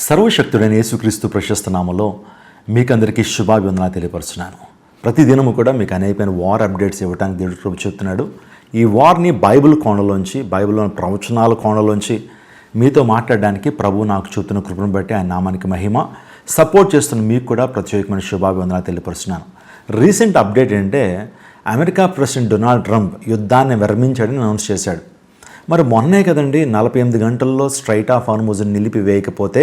సర్వశక్తుడైన యేసుక్రీస్తు ప్రశస్త నామములో మీకందరికీ శుభాభివందనాలు తెలియపరుస్తున్నాను. ప్రతిదినము కూడా మీకు అనేకమైన వార్ అప్డేట్స్ ఇవ్వడానికి దేవుడు కృప చెప్తున్నాడు. ఈ వార్ని బైబిల్ కోణంలోంచి, బైబిల్లోని ప్రవచనాల కోణంలోంచి మీతో మాట్లాడడానికి ప్రభువు నాకు చూపుతున్న కృపను బట్టి ఆయన నామానికి మహిమ. సపోర్ట్ చేస్తున్న మీకు కూడా ప్రత్యేకమైన శుభాభివందనాలు తెలియపరుస్తున్నాను. రీసెంట్ అప్డేట్ ఏంటంటే అమెరికా ప్రెసిడెంట్ డొనాల్డ్ ట్రంప్ యుద్ధాన్ని విరమించాడని అనౌన్స్ చేశాడు. మరి మొన్నే కదండి 48 గంటల్లో స్ట్రైట్ ఆఫ్ హార్ముజ్ని నిలిపివేయకపోతే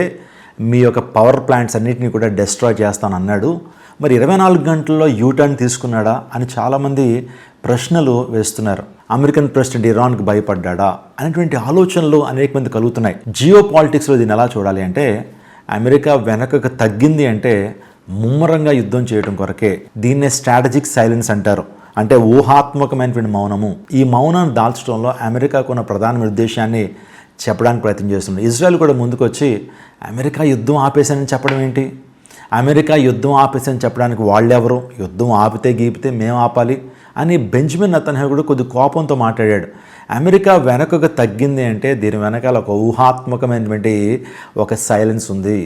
మీ యొక్క పవర్ ప్లాంట్స్ అన్నింటినీ కూడా డిస్ట్రాయ్ చేస్తాను అన్నాడు. మరి 24 గంటల్లో యూటర్న్ తీసుకున్నాడా అని చాలామంది ప్రశ్నలు వేస్తున్నారు. అమెరికన్ ప్రెసిడెంట్ ఇరాన్కి భయపడ్డా అనేటువంటి ఆలోచనలు అనేక మంది కలుగుతున్నాయి. జియో పాలిటిక్స్లో దీన్ని ఎలా చూడాలి అంటే అమెరికా వెనకకు తగ్గింది అంటే ముమ్మరంగా యుద్ధం చేయడం కొరకే. దీన్నే స్ట్రాటజిక్ సైలెన్స్ అంటారు, అంటే ఊహాత్మకమైనటువంటి మౌనము. ఈ మౌనాన్ని దాల్చడంలో అమెరికాకు ఉన్న ప్రధాన ఉద్దేశాన్ని చెప్పడానికి ప్రయత్నం చేస్తుంది. ఇజ్రాయెల్ కూడా ముందుకు వచ్చి అమెరికా యుద్ధం ఆపేశానని చెప్పడం ఏంటి, అమెరికా యుద్ధం ఆపేశానని చెప్పడానికి వాళ్ళెవరు, యుద్ధం ఆపితే గీపితే మేము ఆపాలి అని బెంజమిన్ నెతన్యాహు కూడా కొద్ది కోపంతో మాట్లాడాడు. అమెరికా వెనకకు తగ్గింది అంటే దీని వెనకాల ఒక ఊహాత్మకమైనటువంటి ఒక సైలెన్స్ ఉంది.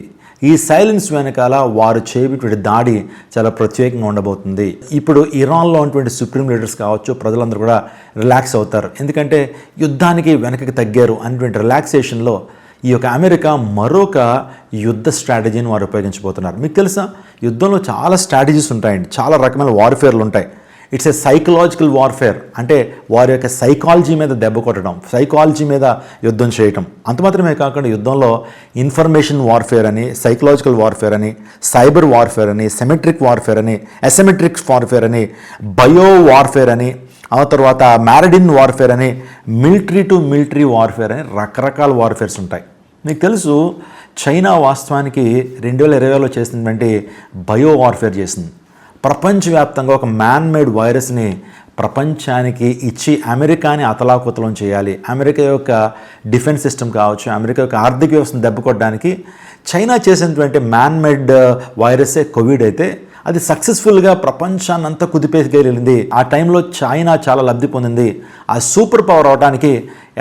ఈ సైలెన్స్ వెనకాల వారు చేయబోయేటువంటి దాడి చాలా ప్రత్యేకంగా ఉండబోతుంది. ఇప్పుడు ఇరాన్లో ఉన్నటువంటి సుప్రీం లీడర్స్ కావచ్చు, ప్రజలందరూ కూడా రిలాక్స్ అవుతారు. ఎందుకంటే యుద్ధానికి వెనకకి తగ్గారు అనేటువంటి రిలాక్సేషన్లో ఈ యొక్క అమెరికా మరొక యుద్ధ స్ట్రాటజీని వారు ఉపయోగించబోతున్నారు. మీకు తెలుసా, యుద్ధంలో చాలా స్ట్రాటజీస్ ఉంటాయండి, చాలా రకమైన వార్ఫేర్లు ఉంటాయి. ఇట్స్ ఏ సైకలాజికల్ వార్ఫేర్, అంటే వారి యొక్క సైకాలజీ మీద దెబ్బ కొట్టడం, సైకాలజీ మీద యుద్ధం చేయటం. అంత మాత్రమే కాకుండా యుద్ధంలో ఇన్ఫర్మేషన్ వార్ఫేర్ అని, సైకలాజికల్ వార్ఫేర్ అని, సైబర్ వార్ఫేర్ అని, సెమెట్రిక్ వార్ఫేర్ అని, అసెమెట్రిక్ వార్ఫేర్ అని, బయో వార్ఫేర్ అని, ఆ తర్వాత మ్యారడిన్ వార్ఫేర్ అని, మిలిటరీ టు మిలిటరీ వార్ఫేర్ అని రకరకాల వార్ఫేర్స్ ఉంటాయి. మీకు తెలుసు, చైనా వాస్తవానికి 2020లో చేసినటువంటి బయో వార్ఫేర్ చేసింది. ప్రపంచవ్యాప్తంగా ఒక మ్యాన్ మేడ్ వైరస్ని ప్రపంచానికి ఇచ్చి అమెరికాని అతలాకుతలం చేయాలి, అమెరికా యొక్క డిఫెన్స్ సిస్టమ్ కావచ్చు, అమెరికా యొక్క ఆర్థిక వ్యవస్థను దెబ్బకొట్టడానికి చైనా చేసినటువంటి మ్యాన్ మేడ్ వైరసే కోవిడ్ అయితే అది సక్సెస్ఫుల్గా ప్రపంచాన్ని అంతా కుదిపేయగలిగింది. ఆ టైంలో చైనా చాలా లబ్ధి పొందింది. ఆ సూపర్ పవర్ అవడానికి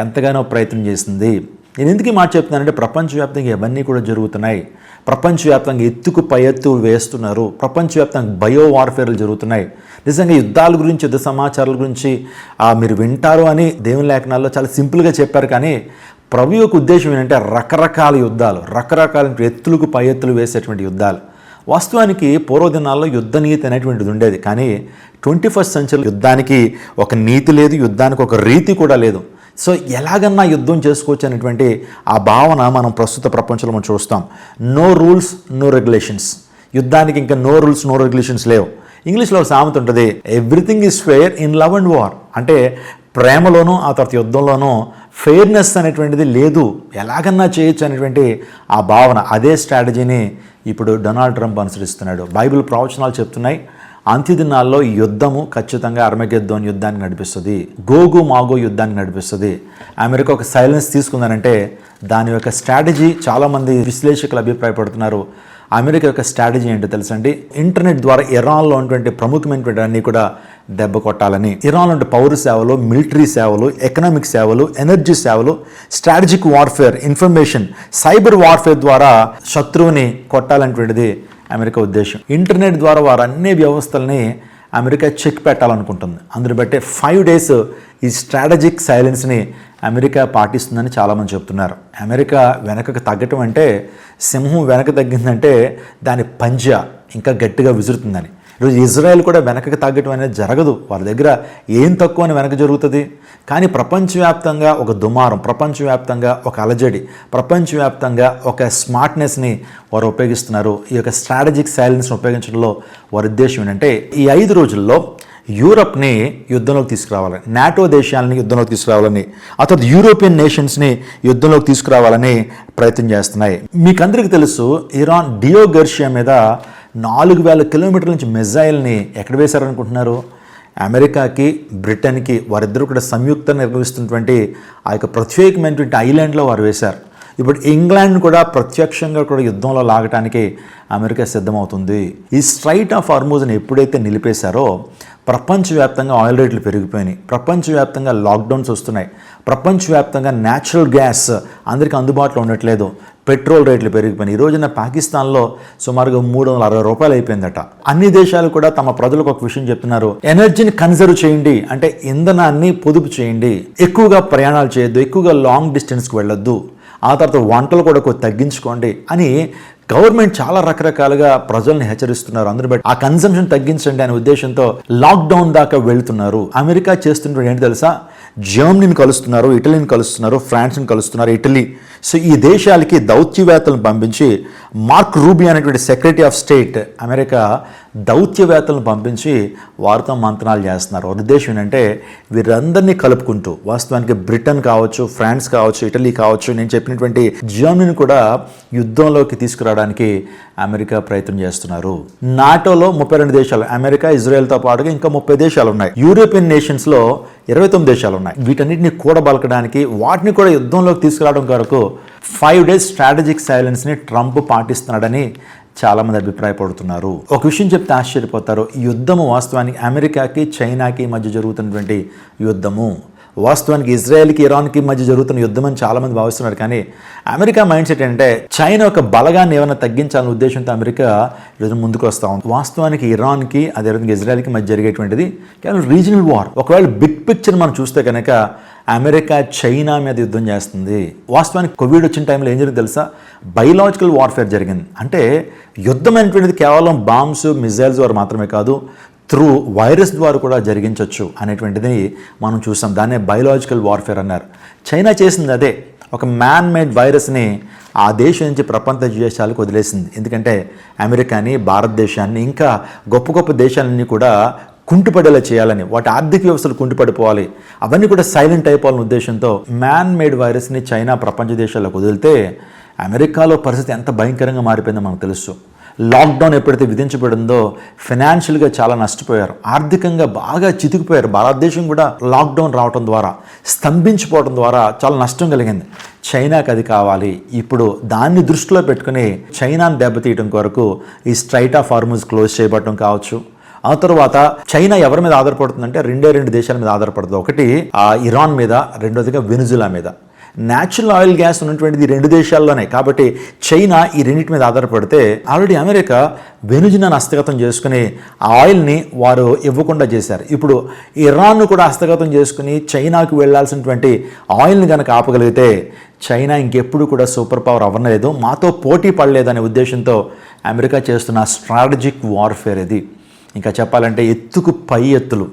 ఎంతగానో ప్రయత్నం చేసింది. నేను ఎందుకు ఈ మాట చెప్తున్నానంటే ప్రపంచవ్యాప్తంగా ఇవన్నీ కూడా జరుగుతున్నాయి. ప్రపంచవ్యాప్తంగా ఎత్తుకు పై ఎత్తు వేస్తున్నారు. ప్రపంచవ్యాప్తంగా బయో వార్ఫేర్లు జరుగుతున్నాయి. నిజంగా యుద్ధాల గురించి, యుద్ధ సమాచారాల గురించి మీరు వింటారు అని దేవుని లేఖనాల్లో చాలా సింపుల్గా చెప్పారు. కానీ ప్రభు యొక్క ఉద్దేశం ఏంటంటే రకరకాల యుద్ధాలు, రకరకాల ఎత్తులకు పై ఎత్తులు వేసేటువంటి యుద్ధాలు. వాస్తవానికి పూర్వదినాల్లో యుద్ధ నీతి అనేటువంటిది ఉండేది. కానీ 21st సెంచరీ యుద్ధానికి ఒక నీతి లేదు, యుద్ధానికి ఒక రీతి కూడా లేదు. సో ఎలాగన్నా యుద్ధం చేసుకోవచ్చు అనేటువంటి ఆ భావన మనం ప్రస్తుత ప్రపంచంలో మనం చూస్తాం. No rules no regulations. యుద్ధానికి ఇంకా నో రూల్స్ నో రెగ్యులేషన్స్ లేవు. ఇంగ్లీష్లో ఒక సామెత ఉంటుంది, everything is fair in love and war. అంటే ప్రేమలోనూ ఆ తర్వాత యుద్ధంలోనూ ఫెయిర్నెస్ అనేటువంటిది లేదు, ఎలాగన్నా చేయొచ్చు అనేటువంటి ఆ భావన, అదే స్ట్రాటజీని ఇప్పుడు డొనాల్డ్ ట్రంప్ అనుసరిస్తున్నాడు. బైబిల్ ప్రవచనాలు చెప్తున్నాయి, అంత్యదినాల్లో యుద్ధము ఖచ్చితంగా అర్మగెద్దోన్ యుద్ధానికి నడిపిస్తుంది, గోగు మాగో యుద్ధానికి నడిపిస్తుంది. అమెరికా ఒక సైలెన్స్ తీసుకుందనంటే దాని యొక్క స్ట్రాటజీ, చాలామంది విశ్లేషకులు అభిప్రాయపడుతున్నారు, అమెరికా యొక్క స్ట్రాటజీ ఏంటో తెలుసండి, ఇంటర్నెట్ ద్వారా ఇరాన్లో ఉన్నటువంటి ప్రముఖమైనటువంటి అన్నీ కూడా దెబ్బ కొట్టాలని. ఇరాన్లో ఉండే పౌర సేవలు, మిలిటరీ సేవలు, ఎకనామిక్ సేవలు, ఎనర్జీ సేవలు, strategic warfare, information, cyber warfare ద్వారా శత్రువుని కొట్టాలనేటువంటిది అమెరికా ఉద్దేశం. ఇంటర్నెట్ ద్వారా వారు అన్ని వ్యవస్థల్ని అమెరికా చెక్ పెట్టాలనుకుంటుంది. అందుని బట్టే 5 days ఈ స్ట్రాటజిక్ సైలెన్స్ని అమెరికా పాటిస్తుందని చాలామంది చెప్తున్నారు. అమెరికా వెనకకు తగ్గటం అంటే, సింహం వెనక తగ్గిందంటే దాని పంజా ఇంకా గట్టిగా విసురుతుందని. ఈరోజు ఇజ్రాయెల్ కూడా వెనకకు తగ్గటం అనేది జరగదు. వారి దగ్గర ఏం తక్కువ అని వెనక జరుగుతుంది. కానీ ప్రపంచవ్యాప్తంగా ఒక దుమారం, ప్రపంచవ్యాప్తంగా ఒక అలజడి, ప్రపంచవ్యాప్తంగా ఒక స్మార్ట్నెస్ని వారు ఉపయోగిస్తున్నారు. ఈ యొక్క స్ట్రాటజిక్ సైలెన్స్ని ఉపయోగించడంలో వారి ఉద్దేశం ఏంటంటే ఈ 5 రోజుల్లో యూరప్ని యుద్ధంలోకి తీసుకురావాలని, నాటో దేశాలని యుద్ధంలోకి తీసుకురావాలని, ఆ తర్వాత యూరోపియన్ నేషన్స్ని యుద్ధంలోకి తీసుకురావాలని ప్రయత్నం చేస్తున్నాయి. మీకు అందరికీ తెలుసు, ఇరాన్ డియో గర్షియా మీద 4000 కిలోమీటర్ల నుంచి మిజైల్ని ఎక్కడ వేశారనుకుంటున్నారు? అమెరికాకి, బ్రిటన్కి, వారిద్దరూ కూడా సంయుక్తంగా నిర్వహిస్తున్నటువంటి ఆ యొక్క ప్రత్యేకమైనటువంటి ఐలాండ్లో వారు వేశారు. ఇప్పుడు ఇంగ్లాండ్ కూడా ప్రత్యక్షంగా కూడా యుద్ధంలో లాగటానికి అమెరికా సిద్ధమవుతుంది. ఈ స్ట్రైట్ ఆఫ్ హార్ముజ్ని ఎప్పుడైతే నిలిపేశారో ప్రపంచవ్యాప్తంగా ఆయిల్ రేట్లు పెరిగిపోయినాయి, ప్రపంచవ్యాప్తంగా లాక్డౌన్స్ వస్తున్నాయి, ప్రపంచవ్యాప్తంగా న్యాచురల్ గ్యాస్ అందరికీ అందుబాటులో ఉండట్లేదు, పెట్రోల్ రేట్లు పెరిగిపోయినాయి. ఈ రోజున పాకిస్తాన్లో సుమారుగా 360 రూపాయలు అయిపోయిందట. అన్ని దేశాలు కూడా తమ ప్రజలకు ఒక విషయం చెప్తున్నారు, ఎనర్జీని కన్జర్వ్ చేయండి, అంటే ఇంధనాన్ని పొదుపు చేయండి, ఎక్కువగా ప్రయాణాలు చేయొద్దు, ఎక్కువగా లాంగ్ డిస్టెన్స్కి వెళ్ళొద్దు, ఆ తర్వాత వంటలు కూడా తగ్గించుకోండి అని గవర్నమెంట్ చాలా రకరకాలుగా ప్రజల్ని హెచ్చరిస్తున్నారు. అందరూ బట్టి ఆ కన్సంప్షన్ తగ్గించండి అనే ఉద్దేశంతో లాక్డౌన్ దాకా వెళ్తున్నారు. అమెరికా చేస్తున్నటువంటి ఏంటి తెలుసా, జర్మనీని కలుస్తున్నారు, ఇటలీని కలుస్తున్నారు, ఫ్రాన్స్ని కలుస్తున్నారు, ఇటలీ. సో ఈ దేశాలకి దౌత్యవేత్తలను పంపించి, మార్క్ రూబియో అనేటువంటి సెక్రటరీ ఆఫ్ స్టేట్ అమెరికా దౌత్యవేత్తలను పంపించి వారితో మంత్రాలు చేస్తున్నారు. ఒక ఉద్దేశం ఏంటంటే వీరందరినీ కలుపుకుంటూ, వాస్తవానికి బ్రిటన్ కావచ్చు, ఫ్రాన్స్ కావచ్చు, ఇటలీ కావచ్చు, నేను చెప్పినటువంటి జర్మనీని కూడా యుద్ధంలోకి తీసుకురావడానికి అమెరికా ప్రయత్నం చేస్తున్నారు. నాటోలో 32 దేశాలు, అమెరికా ఇజ్రాయెల్తో పాటుగా ఇంకా 30 దేశాలు ఉన్నాయి. యూరోపియన్ నేషన్స్లో 29 దేశాలు ఉన్నాయి. వీటన్నిటిని కూడబలకడానికి, వాటిని కూడా యుద్ధంలోకి తీసుకురావడం కొరకు 5 days స్ట్రాటజిక్ సైలెన్స్ని ట్రంప్ పాటిస్తున్నాడని చాలామంది అభిప్రాయపడుతున్నారు. ఒక విషయం చెప్తే ఆశ్చర్యపోతారు, ఈ యుద్ధము వాస్తవానికి అమెరికాకి చైనాకి మధ్య జరుగుతున్నటువంటి యుద్ధము, వాస్తవానికి ఇజ్రాయెల్కి ఇరాన్కి మధ్య జరుగుతున్న యుద్ధం అని చాలామంది భావిస్తున్నారు. కానీ అమెరికా మైండ్ సెట్ ఏంటంటే చైనా యొక్క బలగాన్ని ఏమైనా తగ్గించాలనే ఉద్దేశంతో అమెరికా ఈరోజు ముందుకు వస్తూ ఉంది. వాస్తవానికి ఇరాన్కి అదేవిధంగా ఇజ్రాయెల్కి మధ్య జరిగేటువంటిది కేవలం రీజనల్ వార్. ఒకవేళ బిగ్ పిక్చర్ మనం చూస్తే కనుక అమెరికా చైనా మీద యుద్ధం చేస్తుంది. వాస్తవానికి కోవిడ్ వచ్చిన టైంలో ఏం జరిగింది తెలుసా, బయలాజికల్ వార్ఫేర్ జరిగింది. అంటే యుద్ధం అనేటువంటిది కేవలం బాంబ్స్, మిజైల్స్ ద్వారా మాత్రమే కాదు, త్రూ వైరస్ ద్వారా కూడా జరిగించవచ్చు అనేటువంటిది మనం చూసాం. దాన్నే బయలాజికల్ వార్ఫేర్ అన్నారు. చైనా చేసింది అదే, ఒక మ్యాన్ మేడ్ వైరస్ని ఆ దేశం నుంచి ప్రపంచ దేశాలకు వదిలేసింది. ఎందుకంటే అమెరికాని, భారతదేశాన్ని, ఇంకా గొప్ప గొప్ప దేశాలన్నీ కూడా కుంటుపడేలా చేయాలని, వాటి ఆర్థిక వ్యవస్థలు కుంటుపడిపోవాలి, అవన్నీ కూడా సైలెంట్ అయిపోవాలనే ఉద్దేశంతో మ్యాన్ మేడ్ వైరస్ని చైనా ప్రపంచ దేశాలకు వదిలితే అమెరికాలో పరిస్థితి ఎంత భయంకరంగా మారిపోయిందో మనకు తెలుసు. లాక్డౌన్ ఎప్పుడైతే విధించబడిందో ఫైనాన్షియల్గా చాలా నష్టపోయారు, ఆర్థికంగా బాగా చితికిపోయారు. భారతదేశం కూడా లాక్డౌన్ రావడం ద్వారా, స్తంభించిపోవడం ద్వారా చాలా నష్టం కలిగింది. చైనాకి అది కావాలి. ఇప్పుడు దాన్ని దృష్టిలో పెట్టుకుని చైనాను దెబ్బతీయడం కొరకు ఈ స్ట్రైట్ ఆఫ్ హార్మూజ్ క్లోజ్ చేయబడటం కావచ్చు. ఆ తర్వాత చైనా ఎవరి మీద ఆధారపడుతుందంటే 2 దేశాల మీద ఆధారపడుతుంది. ఒకటి ఇరాన్ మీద, రెండోదిగా వెనుజులా మీద. న్యాచురల్ ఆయిల్ గ్యాస్ ఉన్నటువంటిది 2 దేశాల్లోనే. కాబట్టి చైనా ఈ రెండింటి మీద ఆధారపడితే ఆల్రెడీ అమెరికా వెనుజులాను హస్తగతం చేసుకుని ఆ ఆయిల్ని వారు ఇవ్వకుండా చేశారు. ఇప్పుడు ఇరాన్ను కూడా హస్తగతం చేసుకుని చైనాకు వెళ్లాల్సినటువంటి ఆయిల్ని కనుక ఆపగలిగితే చైనా ఇంకెప్పుడు కూడా సూపర్ పవర్ అవ్వలేదు, మాతో పోటీ పడలేదనే ఉద్దేశంతో అమెరికా చేస్తున్న స్ట్రాటజిక్ వార్ఫేర్ ఇది. ఇంకా చెప్పాలంటే ఎత్తుకు పై ఎత్తులు,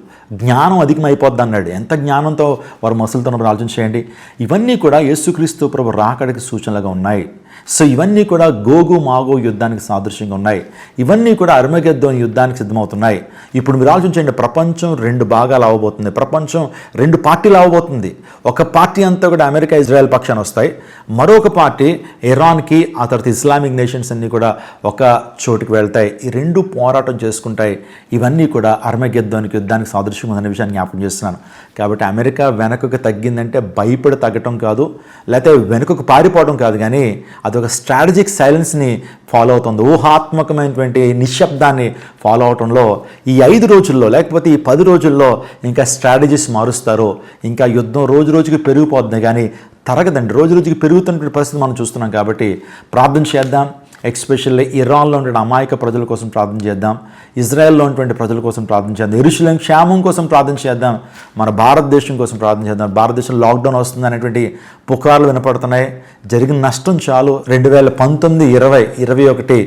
జ్ఞానం అధికమైపోద్ది అన్నాడు. ఎంత జ్ఞానంతో వారు మసులుతున్నప్పుడు ఆలోచన చేయండి. ఇవన్నీ కూడా యేసుక్రీస్తు ప్రభు రాకడికి సూచనలుగా ఉన్నాయి. సో ఇవన్నీ కూడా గోగు మాగో యుద్ధానికి సాదృశ్యంగా ఉన్నాయి. ఇవన్నీ కూడా అర్మగెద్దోన్ యుద్ధానికి సిద్ధమవుతున్నాయి. ఇప్పుడు మీరు ఆలోచించండి, ప్రపంచం 2 భాగాలు అవ్వబోతుంది, ప్రపంచం 2 పార్టీలు అవ్వబోతుంది. ఒక పార్టీ అంతా కూడా అమెరికా ఇజ్రాయెల్ పక్షాన వస్తాయి, మరొక పార్టీ ఇరాన్కి, ఆ తర్వాత ఇస్లామిక్ నేషన్స్ అన్నీ కూడా ఒక చోటుకి వెళ్తాయి. ఈ 2 పోరాటం చేసుకుంటాయి. ఇవన్నీ కూడా అర్మగెద్దోనికి యుద్ధానికి సాదృశ్యం ఉందనే విషయాన్ని జ్ఞాపకం చేస్తున్నాను. కాబట్టి అమెరికా వెనకకు తగ్గిందంటే భయపడి తగ్గటం కాదు, లేకపోతే వెనుకకు పారిపోవడం కాదు, కానీ అదొక స్ట్రాటజిక్ సైలెన్స్ని ఫాలో అవుతుంది, ఊహాత్మకమైనటువంటి నిశ్శబ్దాన్ని ఫాలో అవటంలో ఈ 5 రోజుల్లో లేకపోతే ఈ 10 రోజుల్లో ఇంకా స్ట్రాటజీస్ మారుస్తారు. ఇంకా యుద్ధం రోజు రోజుకి పెరిగిపోతుంది కానీ తరగదండి. రోజు రోజుకి పెరుగుతున్న పరిస్థితి మనం చూస్తున్నాం. కాబట్టి ప్రార్థన చేద్దాం. ఎస్పెషల్లీ ఇరాన్లో ఉండే అమాయక ప్రజల కోసం ప్రార్థన చేద్దాం, ఇజ్రాయెల్లో ఉన్నటువంటి ప్రజల కోసం ప్రార్థన చేద్దాం, యెరూషలేం క్షేమం కోసం ప్రార్థన చేద్దాం, మన భారతదేశం కోసం ప్రార్థన చేద్దాం. భారతదేశం లాక్డౌన్ వస్తుంది అనేటువంటి పుకార్లు వినపడుతున్నాయి. జరిగిన నష్టం చాలు. 2019, 20, 21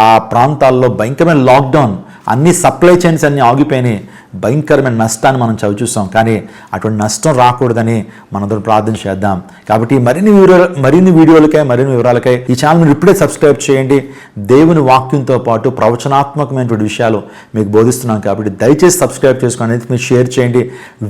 ఆ ప్రాంతాల్లో భయంకరమైన లాక్డౌన్, అన్ని సప్లై చైన్స్ అన్నీ ఆగిపోయినాయి, భయంకరమైన నష్టాన్ని మనం చవిచూస్తాం. కానీ అటువంటి నష్టం రాకూడదని మనందరం ప్రార్థన చేద్దాం. కాబట్టి మరిన్ని వీడియోలకై, మరిన్ని వివరాలకై ఈ ఛానల్ మీరు ఇప్పుడే సబ్స్క్రైబ్ చేయండి. దేవుని వాక్యంతో పాటు ప్రవచనాత్మకమైనటువంటి విషయాలు మీకు బోధిస్తున్నాం. కాబట్టి దయచేసి సబ్స్క్రైబ్ చేసుకొని మీరు షేర్ చేయండి.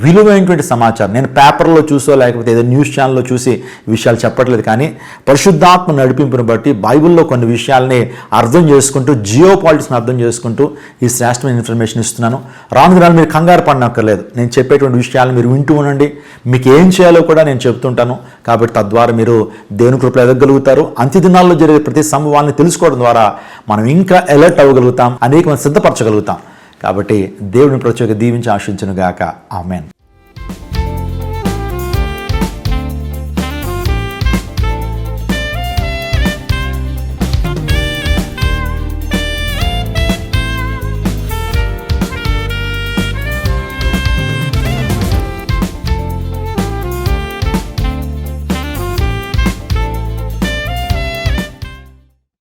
విలువైనటువంటి సమాచారం నేను పేపర్లో చూసో లేకపోతే ఏదో న్యూస్ ఛానల్లో చూసి విషయాలు చెప్పట్లేదు, కానీ పరిశుద్ధాత్మ నడిపింపును బట్టి బైబిల్లో కొన్ని విషయాల్ని అర్థం చేసుకుంటూ, జియో పాలిటిక్స్ని అర్థం చేసుకుంటూ ఈ శ్రేష్టమైన ఇన్ఫర్మేషన్ ఇస్తున్నాను. రాను మీరు కంగారు పడనక్కర్లేదు. నేను చెప్పేటువంటి విషయాలు మీరు వింటూ ఉండండి. మీకు ఏం చేయాలో కూడా నేను చెప్తుంటాను. కాబట్టి తద్వారా మీరు దేవుని కృపలో ఎదగలుగుతారు. అంత్య దినాల్లో జరిగే ప్రతి సంభవాన్ని తెలుసుకోవడం ద్వారా మనం ఇంకా అలర్ట్ అవ్వగలుగుతాం, అనేక సిద్ధపరచగలుగుతాం. కాబట్టి దేవుని ప్రత్యేక దీవించి ఆశించును గాక. ఆమేన్.